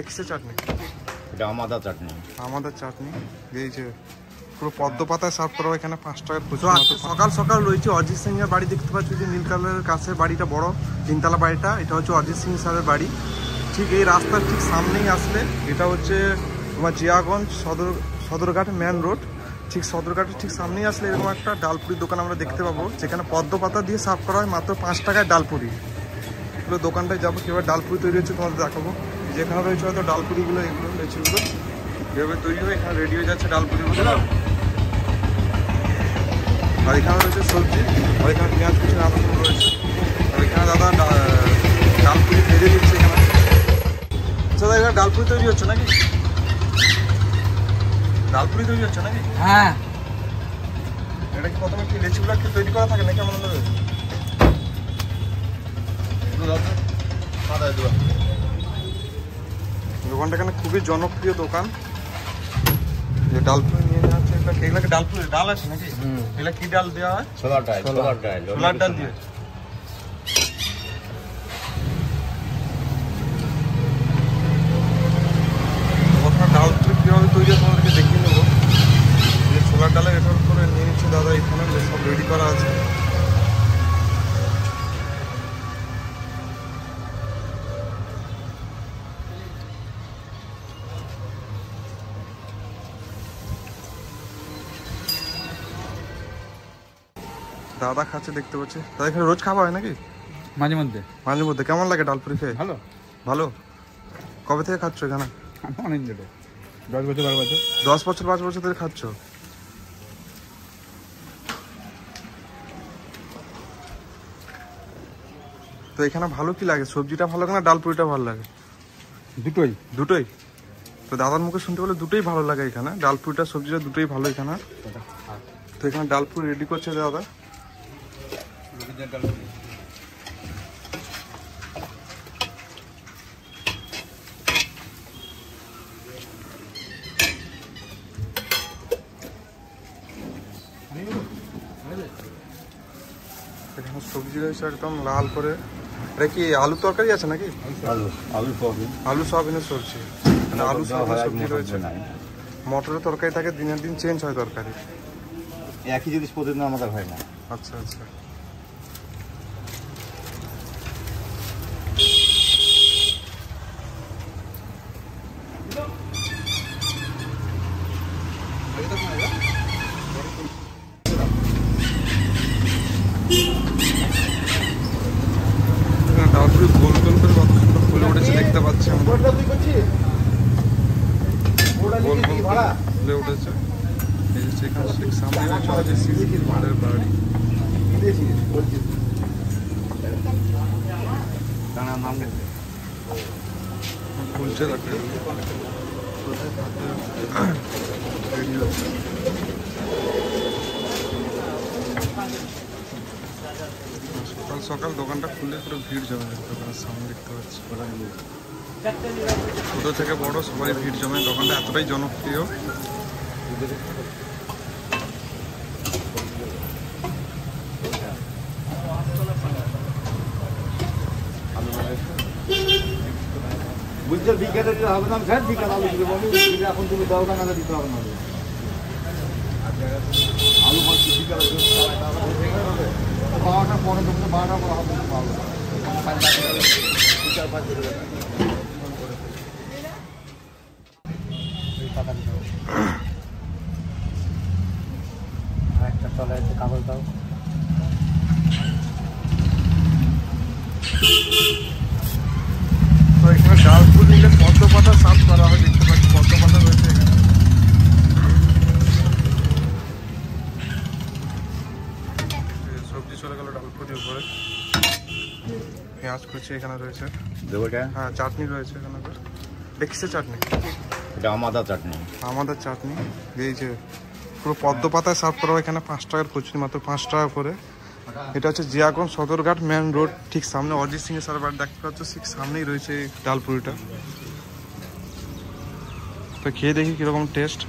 কিসের চাটনি? এটা আমাদের চাটনি। আমাদের চাটনি এই যে পুরো পদ্ম পাতায় সার্ভ করা, এখানে 5 টাকার খুচরো। সকাল সকাল রয়েছে অরিজিৎ সিং এর বাড়ি, দেখতে পাচ্ছি যে নীল কালারের কাছে বাড়িটা, বড় 3 তলা বাড়িটা। এটা হচ্ছে অরিজিৎ সিং স্যারের বাড়ি। ঠিক এই রাস্তার ঠিক সামনেই আসলে এটা হচ্ছে তোমার জিয়াগঞ্জ সদরঘাট মেন রোড। ঠিক সদরঘাটের ঠিক সামনেই আসলে এরকম একটা ডালপুরির দোকান আমরা দেখতে পাবো, যেখানে পদ্ম পাতা দিয়ে সার্ভ করা হয় মাত্র 5 টাকায় ডালপুরি। পুরো দোকানটায় যাবো, কীভাবে ডালপুরি তৈরি হচ্ছে তোমাদের দেখাবো। যেখানে রয়েছে হয়তো ডালপুরিগুলো, এগুলো রয়েছে, এগুলো যেভাবে তৈরি হয়ে এখানে রেডি হয়ে যাচ্ছে ডালপুরিগুলো। আর এখানে রয়েছে সবজি, আর এখানে পেঁয়াজ কিছু আলু রয়েছে। আর এখানে দাদা ডালপুরি ভেজে দিচ্ছে এখানে। আচ্ছা দাদা, এখানে ডালপুরি তৈরি হচ্ছে নাকি? ডালপুরি তৈরি হচ্ছে নাকি? হ্যাঁ। এটা কি প্রথমে কি লেচিগুলো কি তৈরি করা থাকে নাকি? আমার মনে হয় দোকানটা এখানে খুবই জনপ্রিয় দোকান। যে ডালপুরি নিয়ে যাচ্ছে, এগুলোকে ডালপুরি ডাল আছে নাকি? এগুলা কি ডাল দেওয়া হয়? ছোলার ডাল। ছোলার ডাল দিয়ে। ডালপুরি কিভাবে তৈরি হয় তোমাদেরকে দেখিয়ে নেবো। ছোলার ডালের এটার উপরে নিয়ে নিচ্ছে দাদা, এখানে সব রেডি করা আছে। দাদা খাচ্ছে দেখতে পাচ্ছি। দাদা এখানে রোজ খাওয়া হয় নাকি? মাঝে মধ্যে। মাঝে মধ্যে। কেমন লাগে ডালপুরি খেয়ে? ভালো। ভালো। কবে থেকে খাচ্ছ এখানে? অনেক দিন, 10 বছর 12 বছর। 10 বছর 5 বছর ধরে খাচ্ছ? তো এখানে ভালো কি লাগে? সবজিটা ভালো লাগে না ডালপুরিটা ভালো লাগে? দুটোই। দুটোই? তো দাদার মুখে শুনতে পেলে দুটোই ভালো লাগে এখানে, ডালপুরিটা সবজিটা দুটোই ভালো এখানে। তো এখানে ডালপুরি রেডি করছে দাদা। এখানে সবজি রয়েছে একদম লাল করে। এটা কি আলু তরকারি আছে নাকি? আলু সয়াবিনের সবজি। মানে আলু সয়াবিনের সবজি রয়েছে। মটরের তরকারি থাকে, দিনের দিন চেঞ্জ হয় তরকারি। একই জিনিস প্রতিদিন আমাদের হয় না। আচ্ছা আচ্ছা। ডালপুরি গোল গোল করে কত সুন্দর ফুলে উঠেছে দেখতে পাচ্ছি আমরা। গোল গোল ফুলে উঠেছে। এই যে সেখানে সামনে রয়েছে অরিজিৎ সিং এর বাড়ি। ফুলছে রাখে রেডি হচ্ছে। সকাল সকাল দোকানটা খুলে পুরো ভিড় জমে যায় দোকানের সামনে, দেখতে পাচ্ছি। ছোট থেকে বড় সবাই ভিড় জমে, দোকানটা এতটাই জনপ্রিয়। বুঝছো বিকেলে দিতে হবে না, স্যার বিকেল আলু দিতে বলি, এখন তুমি দাও না, না দিতে হবে না। আলু বলছি বিকেলে 12টা পরে তুমি 12টা পরে হবে ভালো। একটা তলায় কাগজ দাও। তো এখানে ডালপুরি নিলে পদ্ম পাতা সার্ভ করা হয়, দেখতে পাচ্ছি পদ্ম পাতা রয়েছে এখানে। সবজি চলে গেল ডালপুরির উপরে। পেঁয়াজ কুচি এখানে রয়েছে। হ্যাঁ, চাটনি রয়েছে এখানে। কিসের চাটনি? এটা আমাদের চাটনি। আমাদের চাটনি এই যে পুরো পদ্ম পাতায় সার্ভ করা হয়, এখানে 5 টাকার খুচরি, মাত্র 5 টাকা করে। এটা হচ্ছে জিয়াগঞ্জ সদরঘাট মেন রোড, ঠিক সামনে অরিজিৎ সিং এর স্যারের বাড়ি দেখতে পাচ্ছ, ঠিক সামনেই রয়েছে এই ডালপুরিটা। তো খেয়ে দেখি কিরকম টেস্ট।